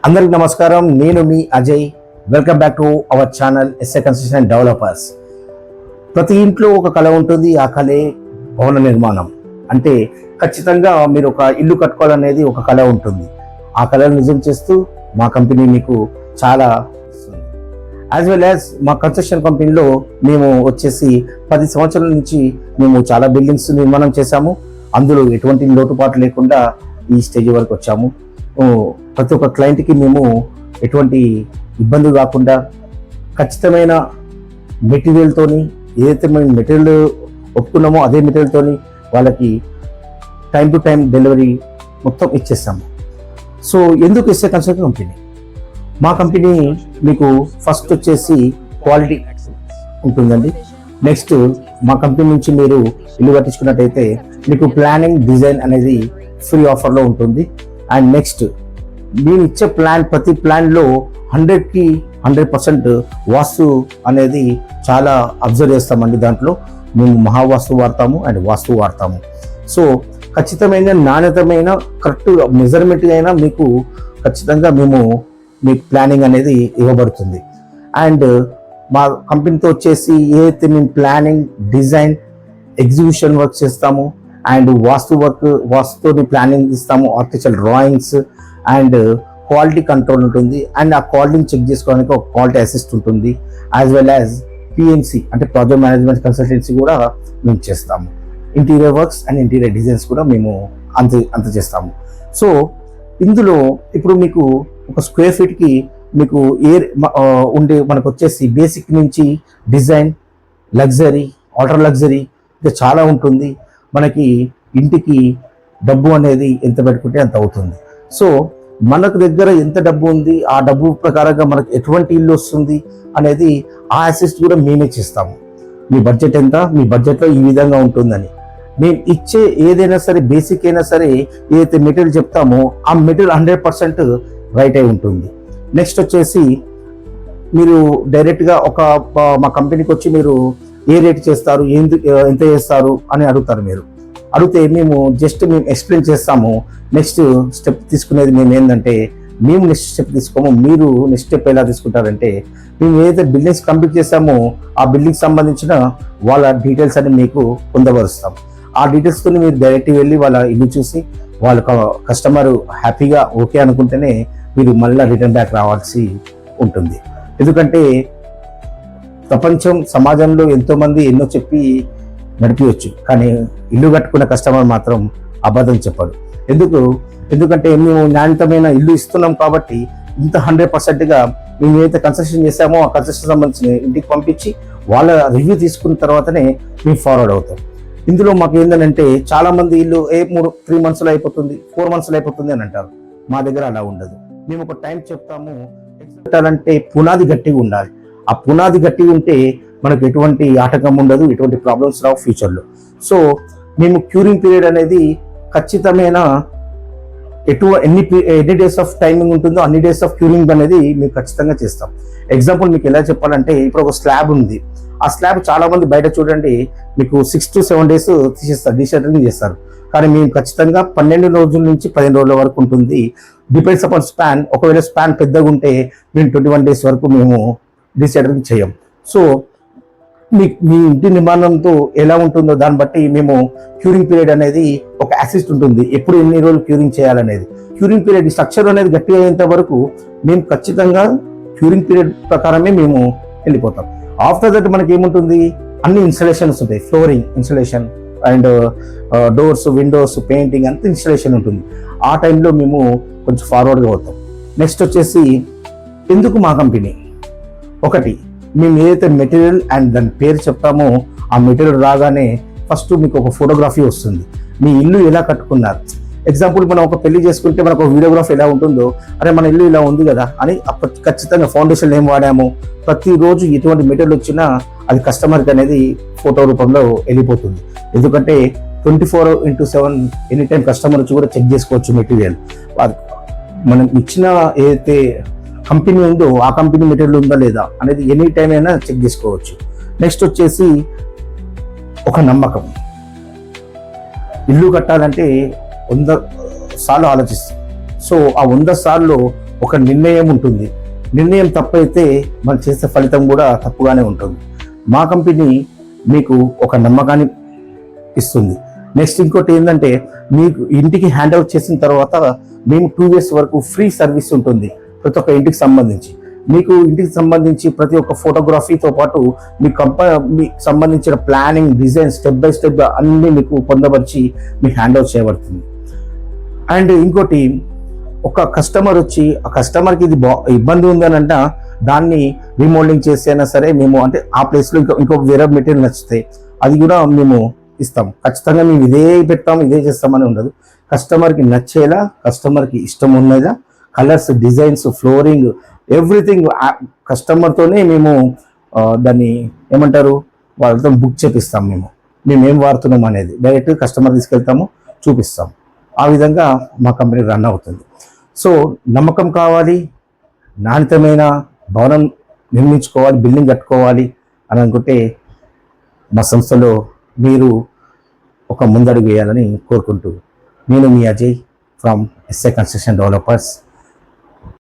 అందరికి నమస్కారం. నేను మీ Ajay. Welcome back to our channel SA construction and developers. ప్రతి ఇంట్లో ఒక కళ ఉంటుంది. ఆ కళే భవన నిర్మాణం. అంటే ఖచ్చితంగా మీరు ఒక ఇల్లు కట్టుకోవాలనేది ఒక కళ ఉంటుంది. ఆ కళను నిజం చేస్తూ మా కంపెనీ మీకు చాలా యాజ్ వెల్ యాజ్ మా కన్స్ట్రక్షన్ కంపెనీలో మేము వచ్చేసి 10 సంవత్సరాల నుంచి మేము చాలా బిల్డింగ్స్ నిర్మాణం చేశాము. అందులో ఎటువంటి లోటుపాటు లేకుండా ఈ స్టేజ్ వరకు వచ్చాము. ప్రతి ఒక్క క్లయింట్కి మేము ఎటువంటి ఇబ్బంది కాకుండా ఖచ్చితమైన మెటీరియల్తోని ఏదైతే మేము మెటీరియల్ ఒప్పుకున్నామో అదే మెటీరియల్తోని వాళ్ళకి టైం టు టైం డెలివరీ మొత్తం ఇచ్చేస్తాము. సో ఎందుకు ఎస్ఏ కన్స్ట్రక్షన్ కంపెనీ? మా కంపెనీ మీకు ఫస్ట్ వచ్చేసి క్వాలిటీ ఉంటుందండి. నెక్స్ట్ మా కంపెనీ నుంచి మీరు ఇల్లు కట్టించుకున్నట్టయితే మీకు ప్లానింగ్ డిజైన్ అనేది ఫ్రీ ఆఫర్లో ఉంటుంది. అండ్ నెక్స్ట్ మేము ఇచ్చే ప్రతి ప్లాన్లో 100కి 100% వాస్తు అనేది చాలా అబ్జర్వ్ చేస్తామండి. దాంట్లో మేము మహావాస్తు వాడతాము అండ్ వాస్తు వాడతాము. సో ఖచ్చితమైన నాణ్యతమైన కరెక్ట్ మెజర్మెంట్ అయినా మీకు ఖచ్చితంగా మీకు ప్లానింగ్ అనేది ఇవ్వబడుతుంది. అండ్ మా కంపెనీతో వచ్చేసి ఏదైతే మేము ప్లానింగ్ డిజైన్ ఎగ్జిక్యూషన్ వర్క్ చేస్తాము అండ్ వాస్తుతో ప్లానింగ్ ఇస్తాము, architectural drawings and quality control ఉంటుంది. అండ్ ఆ క్వాలిటీని చెక్ చేసుకోవడానికి ఒక క్వాలిటీ అసిస్ట్ ఉంటుంది. యాజ్ వెల్ యాజ్ పిఎంసి అంటే ప్రాజెక్ట్ మేనేజ్మెంట్ కన్సల్టెన్సీ కూడా మేము చేస్తాము. Interior works and interior designs కూడా మేము అంత చేస్తాము. సో ఇందులో ఇప్పుడు మీకు ఒక స్క్వేర్ ఫీట్కి మీకు మనకు వచ్చేసి బేసిక్ నుంచి డిజైన్, లగ్జరీ, ఆల్ట్రా లగ్జరీ ఇంకా చాలా ఉంటుంది. మనకి ఇంటికి డబ్బు అనేది ఎంత పెట్టుకుంటే అంత అవుతుంది. సో మనకు దగ్గర ఎంత డబ్బు ఉంది, ఆ డబ్బు ప్రకారంగా మనకు ఎటువంటి ఇల్లు వస్తుంది అనేది ఆ అసిస్ట్ కూడా మేమే చేస్తాము. మీ బడ్జెట్ ఎంత, మీ బడ్జెట్లో ఈ విధంగా ఉంటుందని మేము ఇచ్చే ఏదైనా సరే బేసిక్ అయినా సరే ఏదైతే మెటీరియల్ చెప్తామో ఆ మెటీరియల్ 100% రైట్ అయి ఉంటుంది. నెక్స్ట్ వచ్చేసి మీరు డైరెక్ట్గా మా కంపెనీకి వచ్చి మీరు ఏ రేట్ చేస్తారు, ఎంత చేస్తారు అని అడుగుతారు. మీరు అడిగితే మేము ఎక్స్ప్లెయిన్ చేస్తాము. నెక్స్ట్ స్టెప్ తీసుకునేది మేము ఏంటంటే నెక్స్ట్ స్టెప్ తీసుకోము. మీరు నెక్స్ట్ స్టెప్ ఎలా తీసుకుంటారంటే మేము ఏదైతే బిల్డింగ్స్ కంప్లీట్ చేస్తామో ఆ బిల్డింగ్కి సంబంధించిన వాళ్ళ డీటెయిల్స్ అని మీకు పొందపరుస్తాం. ఆ డీటెయిల్స్తో మీరు డైరెక్ట్ వెళ్ళి వాళ్ళ ఇల్లు చూసి వాళ్ళ కస్టమర్ హ్యాపీగా ఓకే అనుకుంటేనే మీరు మళ్ళీ రిటర్న్ బ్యాక్ రావాల్సి ఉంటుంది. ఎందుకంటే సమాజంలో ఎంతోమంది ఎన్నో చెప్పి నడిపించవచ్చు, కానీ ఇల్లు కట్టుకున్న కస్టమర్ మాత్రం అబద్ధం చెప్పడు. ఎందుకంటే మేము నాణ్యతమైన ఇల్లు ఇస్తున్నాం కాబట్టి ఇంత 100%గా మేము ఏదైతే కన్స్ట్రక్షన్ చేస్తామో ఆ కన్స్ట్రక్షన్ సంబంధించిన ఇంటికి పంపించి వాళ్ళ రివ్యూ తీసుకున్న తర్వాతనే మేము ఫార్వర్డ్ అవుతాం. ఇందులో మాకు ఏంటంటే చాలా మంది ఇల్లు 3 monthsలో అయిపోతుంది, 4 monthsలో అయిపోతుంది అని అంటారు. మా దగ్గర అలా ఉండదు. మేము ఒక టైం చెప్తాము. పెట్టాలంటే పునాది గట్టిగా ఉండాలి. ఆ పునాది గట్టిగా ఉంటే మనకు ఎటువంటి ఆటంకం ఉండదు, ఎటువంటి ప్రాబ్లమ్స్ రావు ఫ్యూచర్లో. సో మేము క్యూరింగ్ పీరియడ్ అనేది ఖచ్చితమైన ఎన్ని డేస్ ఆఫ్ టైమింగ్ ఉంటుందో అన్ని డేస్ ఆఫ్ క్యూరింగ్ అనేది మేము ఖచ్చితంగా చేస్తాం. ఎగ్జాంపుల్ మీకు ఎలా చెప్పాలంటే ఇప్పుడు ఒక స్లాబ్ ఉంది. ఆ స్లాబ్ చాలా మంది బయట చూడండి మీకు 6 to 7 days తీసేస్తారు, డీషటరింగ్ చేస్తారు. కానీ మేము ఖచ్చితంగా 12 రోజుల నుంచి 15 రోజుల వరకు ఉంటుంది. Depends upon span. ఒకవేళ స్పాన్ పెద్దగా ఉంటే మేము 21 days వరకు మేము డీషటరింగ్ చేయం. సో మీ ఇంటి నిర్మాణంతో ఎలా ఉంటుందో దాన్ని బట్టి మేము క్యూరింగ్ పీరియడ్ అనేది ఒక అసిస్ట్ ఉంటుంది. ఎప్పుడు ఎన్ని రోజులు క్యూరింగ్ చేయాలనేది. క్యూరింగ్ పీరియడ్ స్ట్రక్చర్ అనేది గట్టిగా అయ్యేంత వరకు మేము ఖచ్చితంగా క్యూరింగ్ పీరియడ్ ప్రకారమే మేము వెళ్ళిపోతాం. ఆఫ్టర్ దట్ మనకి ఏముంటుంది, అన్ని ఇన్స్టలేషన్స్ ఉంటాయి. Flooring installation and doors, Windows, painting అంత ఇన్స్టలేషన్ ఉంటుంది. ఆ టైంలో మేము కొంచెం ఫార్వర్డ్గా అవుతాం. నెక్స్ట్ వచ్చేసి ఎందుకు మా కంపెనీ? ఒకటి, మేము ఏదైతే మెటీరియల్ అండ్ దాని పేరు చెప్తామో ఆ మెటీరియల్ రాగానే ఫస్ట్ మీకు ఒక ఫోటోగ్రఫీ వస్తుంది. మీ ఇల్లు ఎలా కట్టుకున్నారు. ఎగ్జాంపుల్ మనం ఒక పెళ్లి చేసుకుంటే మనకు ఒక వీడియోగ్రఫీ ఎలా ఉంటుందో, అరే మన ఇల్లు ఇలా ఉంది కదా అని ఖచ్చితంగా ఫౌండేషన్ ఏం వాడాము, ప్రతిరోజు ఎటువంటి మెటీరియల్ వచ్చినా అది కస్టమర్కి అనేది ఫోటో రూపంలో వెళ్ళిపోతుంది. ఎందుకంటే 24/7 ఎనీ టైం కస్టమర్ వచ్చి కూడా చెక్ చేసుకోవచ్చు మెటీరియల్. మనం ఇచ్చిన ఏదైతే కంపెనీ ఉందో ఆ కంపెనీ మెటీరియల్ ఉందా లేదా అనేది ఎనీ టైం అయినా చెక్ చేసుకోవచ్చు. నెక్స్ట్ వచ్చేసి ఒక నమ్మకం. ఇల్లు కట్టాలంటే 100 సార్లు ఆలోచిస్తాం. సో ఆ 100 సార్లు ఒక నిర్ణయం ఉంటుంది. నిర్ణయం తప్పైతే మనం చేసే ఫలితం కూడా తప్పుగానే ఉంటుంది. మా కంపెనీ మీకు ఒక నమ్మకాన్ని ఇస్తుంది. నెక్స్ట్ ఇంకోటి ఏంటంటే, మీకు ఇంటికి హ్యాండ్ ఓవర్ చేసిన తర్వాత మేము 2 years వరకు ఫ్రీ సర్వీస్ ఉంటుంది ప్రతి ఒక్క ఇంటికి సంబంధించి. మీకు ఇంటికి సంబంధించి ప్రతి ఒక్క ఫోటోగ్రఫీతో పాటు మీకు సంబంధించిన planning, design step by step అన్నీ మీకు పొందపరిచి మీకు హ్యాండ్ ఓవర్ చేయబడుతుంది. అండ్ ఇంకోటి, ఒక కస్టమర్ వచ్చి ఆ కస్టమర్కి ఇది ఇబ్బంది ఉందని దాన్ని రీమోల్డింగ్ చేసి అయినా సరే మేము అంటే ఆ ప్లేస్లో ఇంకొక వేరే మెటీరియల్ నచ్చితే అది కూడా మేము ఇస్తాం. ఖచ్చితంగా మేము ఇదే పెడతాం, ఇదే చేస్తామని ఉండదు. కస్టమర్కి నచ్చేలా, కస్టమర్కి ఇష్టం ఉన్నదా, కలర్స్, డిజైన్స్, ఫ్లోరింగ్, ఎవ్రీథింగ్ కస్టమర్తోనే మేము దాన్ని ఏమంటారు వాళ్ళతో బుక్ చేపిస్తాం. మేము ఏం వాడుతున్నాం అనేది డైరెక్ట్ కస్టమర్ తీసుకెళ్తాము, చూపిస్తాం. ఆ విధంగా మా కంపెనీ రన్ అవుతుంది. సో నమ్మకం కావాలి, నాణ్యతమైన భవనం నిర్మించుకోవాలి, బిల్డింగ్ కట్టుకోవాలి అని అనుకుంటే మా సంస్థలో మీరు ఒక ముందడుగు వేయాలని కోరుకుంటూ, నేను మీ Ajay from SA construction developers.